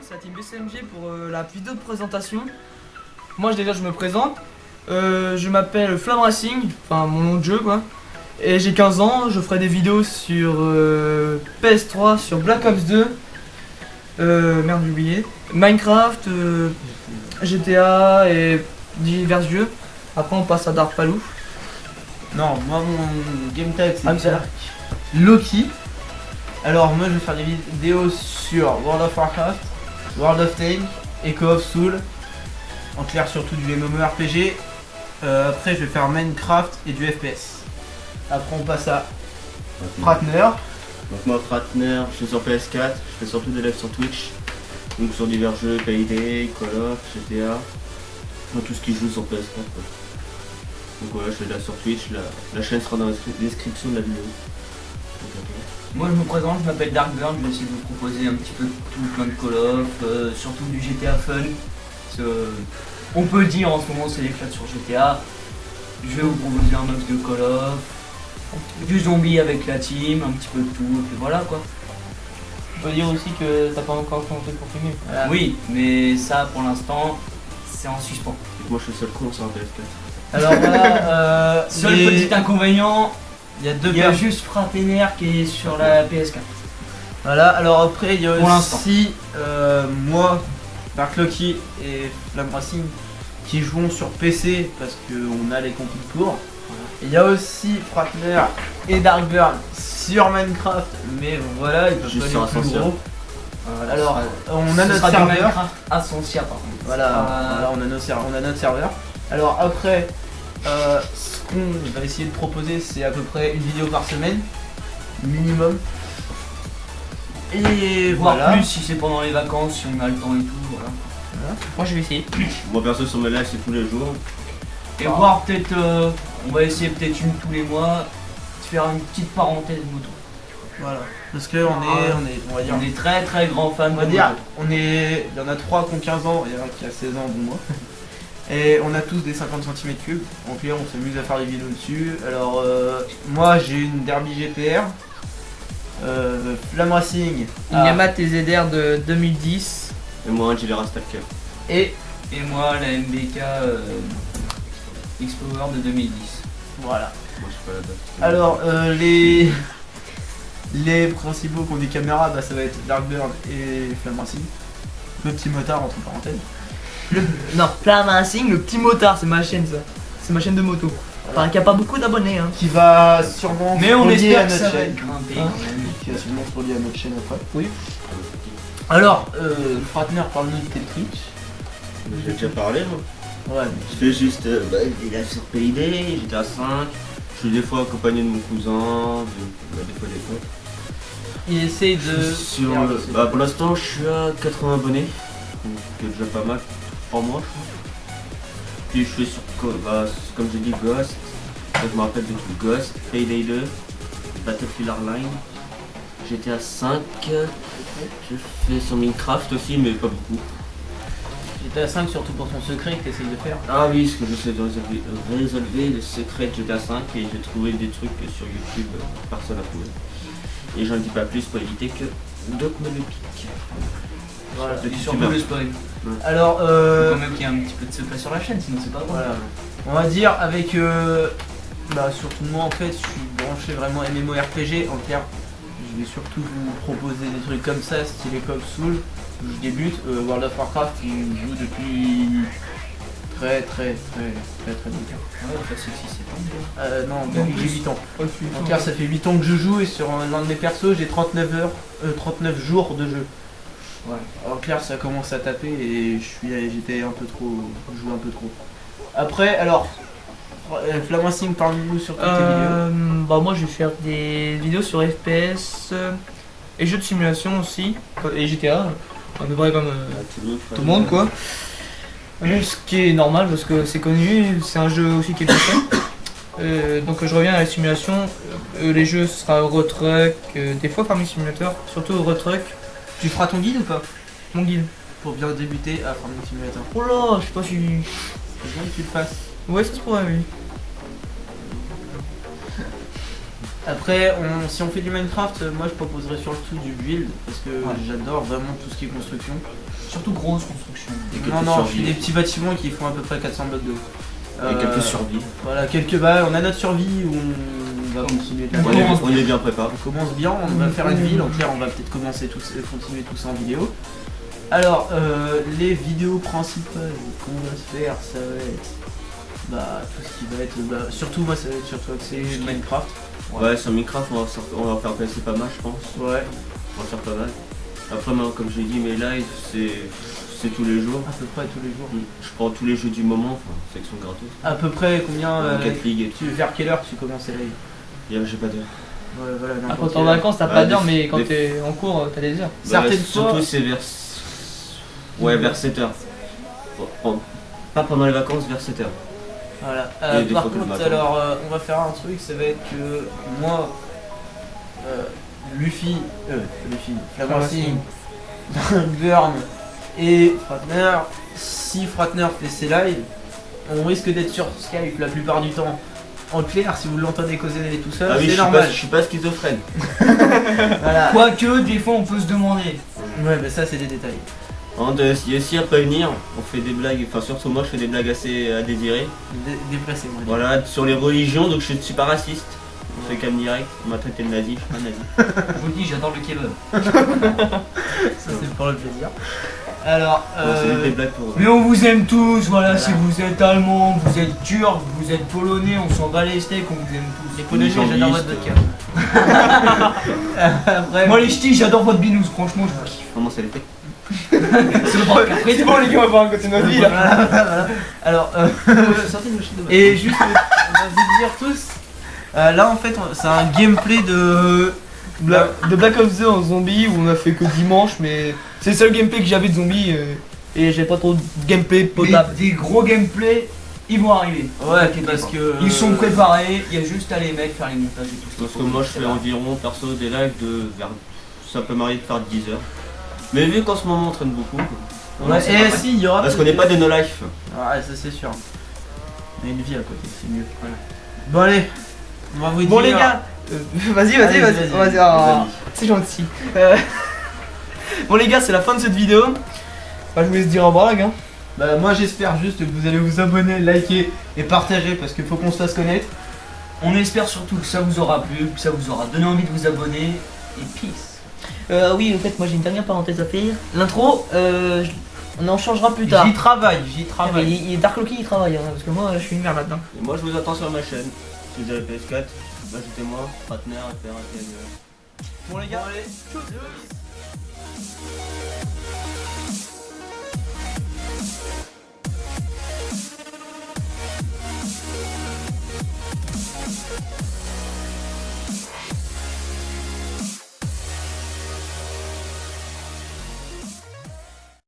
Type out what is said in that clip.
c'est la team BCMG pour la vidéo de présentation. Moi déjà je me présente, je m'appelle Flamme Racing, enfin mon nom de jeu quoi. Et j'ai 15 ans, je ferai des vidéos sur PS3, sur Black Ops 2, merde j'ai oublié, Minecraft, GTA et divers jeux. Après on passe à Dark Palou. Non, moi mon game tag c'est Ah, Dark Loki. Alors moi je vais faire des vidéos sur World of Warcraft, World of Tanks, Echo of Soul. En clair surtout du MMORPG. Après je vais faire Minecraft et du FPS. Après on passe à Fratner. Donc moi Fratner, je suis sur PS4, je fais surtout des lives sur Twitch. Donc sur divers jeux, PayDay, Call of, GTA. Tout ce qui joue sur PS4 quoi. Donc voilà, je fais là sur Twitch, la chaîne sera dans la description de la vidéo. Moi je me présente, je m'appelle Darkburn, je vais essayer de vous proposer un petit peu de tout, plein de Call of, surtout du GTA Fun. On peut dire en ce moment c'est l'éclat sur GTA. Je vais vous proposer un max de Call of, du zombie avec la team, un petit peu de tout, et puis voilà quoi. On peut dire aussi que t'as pas encore commenté pour filmer. Voilà. Oui, mais ça pour l'instant c'est en suspens. Donc moi je suis seul con sur un PS4. Alors voilà, Seul petit inconvénient, il y a deux il y a personnes. juste Fratener qui est sur la PS4. Voilà, alors après il y a Pour l'instant. aussi moi, Dark Loki et Flamme Racing qui jouons sur PC parce qu'on a les conflits pour. Il y a aussi Fratner et Darkburn sur Minecraft, mais voilà, ils peuvent Juste pas sur aller plus Ascensia. gros. Voilà, Alors, on a ce notre sera du serveur. Minecraft Ascensia par contre. Voilà, on a notre serveur. Alors après, ce qu'on va essayer de proposer, c'est à peu près une vidéo par semaine, minimum. Et Voire voilà. plus si c'est pendant les vacances, si on a le temps et tout, voilà. Moi je vais essayer. Moi perso sur mes lives c'est tous les jours. Et voir peut-être, on va essayer peut-être une tous les mois, de faire une petite parenthèse moto. Voilà. Parce que on va dire, On est très très grands fans on va de dire, moto. il y en a 3 qui ont 15 ans, il y en a un qui a 16 ans, dont moi. Et on a tous des 50 cm3. Donc là on s'amuse à faire des vidéos dessus. Alors moi j'ai une Derby GTR, Flamme Racing, Une Yamaha TZR de 2010. Et moi un Gilera Stalker. et Et moi la MBK Explorer de 2010. voilà. Moi je suis pas là-bas. Alors les principaux qui ont des caméras, bah, ça va être Darkburn et Flamme Racing. Le petit motard entre parenthèses. Non, Flamme Racing, le petit motard, c'est ma chaîne ça. C'est ma chaîne de moto. Enfin, qui a pas beaucoup d'abonnés hein. Qui va sûrement Mais on se relier espère à que notre ça va chaîne. être grimpé Hein quand même. Qui va sûrement se relier à notre chaîne après. Oui. Alors, Fratner, parle-nous de tes Twitch. J'ai déjà parlé moi. Ouais, Je fais juste des lives sur PayDay, GTA 5. Je suis des fois accompagné de mon cousin, des fois des fois. il essaye de. Sur, Merde, bah, pour l'instant je suis à 80 abonnés, donc c'est déjà pas mal, 3 mois je crois. Puis je fais sur, comme j'ai dit, Ghost, je me rappelle de tout, Ghost, Payday 2, Battlefield Hardline, GTA 5, je fais sur Minecraft aussi mais pas beaucoup. J'étais à 5 surtout pour ton secret que tu essayes de faire. Ah oui, ce que j'essaie de résolver le secret de GTA 5 et j'ai trouvé des trucs sur YouTube, personne n'a trouvé. Et j'en dis pas plus pour éviter que d'autres me le piquent. Voilà. De Et surtout youtubeurs. le spoil. Alors, Faut quand même qu'il y ait un petit peu de secret sur la chaîne, sinon c'est pas drôle. voilà. On va dire avec. Bah, surtout moi en fait, je suis branché vraiment MMORPG. En clair, je vais surtout vous proposer des trucs comme ça, style Echo of Soul. Où je débute, World of Warcraft qui joue depuis très longtemps. Ouais, enfin, c'est 6 ans. Non, Non, depuis que j'ai plus. 8 ans. En clair, ça fait 8 ans que je joue et sur l'un de mes persos, j'ai 39 jours de jeu. Ouais. En clair, ça commence à taper et j'étais un peu trop, je jouais un peu trop. Après, alors, Flamme Racing, parle-nous sur toutes tes vidéos. Bah moi je vais faire des vidéos sur FPS et jeux de simulation aussi, et GTA, à peu près comme tout le monde quoi. Ce qui est normal parce que c'est connu, c'est un jeu aussi qui est bien fait. Donc je reviens à la simulation, les jeux ce sera Euro Truck, des fois Farming Simulator, surtout Euro Truck, Tu feras ton guide ou pas mon guide. pour bien débuter à Farming Simulator? Oh là, je sais pas si... C'est bien que tu le fasses. Ouais ça se pourrait oui. Après, si on fait du Minecraft, moi je proposerais surtout du build parce que j'adore vraiment tout ce qui est construction. surtout grosses constructions. Et quelques Non, je survies. fais des petits bâtiments qui font à peu près 400 blocs de haut. Et quelques survies. Voilà, quelques balles. On a notre survie où on va continuer de la On est bien préparé. On commence bien, on va faire une ville, en clair on va peut-être commencer continuer tout ça en vidéo. Alors les vidéos principales qu'on va se faire, ça va être tout ce qui va être surtout moi ça va être surtout axé Minecraft. Ouais, sur Minecraft, on va faire passer pas mal, je pense. Ouais, On va faire pas mal. Après, moi, comme j'ai dit, mes lives, c'est tous les jours. à peu près tous les jours. Je prends tous les jeux du moment, enfin, c'est qu'ils sont gratos. À peu près combien Rocket League et tout. vers quelle heure tu commences les lives? J'ai pas d'heure. Ouais, voilà, Ah, n'importe quand t'es en quelle heure. vacances, t'as Ouais, pas d'heure, des- mais quand des- t'es en cours, t'as des heures. Certaines surtout fois- c'est vers. Ouais, vers 7h. Pas pendant les vacances, vers 7h. Voilà. Et des Par fois que le contre, matin. alors on va faire un truc, ça va être que moi, Luffy, Flammacing, Burn et Fratner, si Fratner fait ses lives, on risque d'être sur Skype la plupart du temps. En clair, si vous l'entendez causer tout seul, Ah oui, c'est je normal. suis pas schizophrène. Voilà. Quoique, des fois, on peut se demander. Ouais, mais ça c'est des détails. Si à prévenir, on fait des blagues, enfin surtout moi je fais des blagues assez à désirer. Déplacez moi. Voilà, sur les religions, donc je ne suis pas raciste. On fait comme direct, on m'a traité de nazi, je suis pas nazi. Je vous le dis, j'adore le kebab. Ça c'est pour le plaisir. Alors, C'est des blagues pour. Mais on vous aime tous, voilà, Voilà. si vous êtes allemand, vous êtes turc, vous êtes polonais, on s'en bat les steaks, on vous aime tous. les Polonais, j'adore votre vodka. Après, Moi les ch'tis, j'adore votre binous, franchement, je vous kiffe. Comment ça les fait? C'est le broc, après, C'est bon, les gars, on va voir un côté de notre vie là. voilà. Alors, Sortez le chien de et juste, on va vous dire tous. Là en fait, c'est un gameplay de. De Black Ops 2 en zombie où on a fait que dimanche, mais c'est le seul gameplay que j'avais de zombie et j'ai pas trop de gameplay potable. Des gros gameplays, ils vont arriver. Ouais, T'inquiète parce pas. que. Ils sont préparés, il y a juste à les mettre, faire les montages et tout. ce qu'il Parce que faut. moi je fais environ perso des lives de vers. Ça peut m'arriver de faire 10 heures. Mais vu qu'en ce moment on traîne beaucoup, Ouais, c'est et pas mal. si, il y aura. parce qu'on n'est pas des no life. Ouais, ça c'est sûr. On a une vie à côté, c'est mieux. Voilà. Bon, allez, on va vous dire. Bon les gars, vas-y, Allez, ah, c'est gentil. Bon les gars, c'est la fin de cette vidéo. Bah, je vous laisse dire au revoir les gars. Bah, moi j'espère juste que vous allez vous abonner, liker et partager parce qu'il faut qu'on se fasse connaître. On espère surtout que ça vous aura plu, que ça vous aura donné envie de vous abonner. Et peace. Oui, en fait, moi j'ai une dernière parenthèse à faire. L'intro, on en changera plus tard. J'y travaille. Dark Loki il travaille, hein, parce que moi je suis une merde là-dedans. Et moi je vous attends sur ma chaîne. Si vous avez PS4, ajoutez-moi, Partner, FR, Bon les gars, Allez.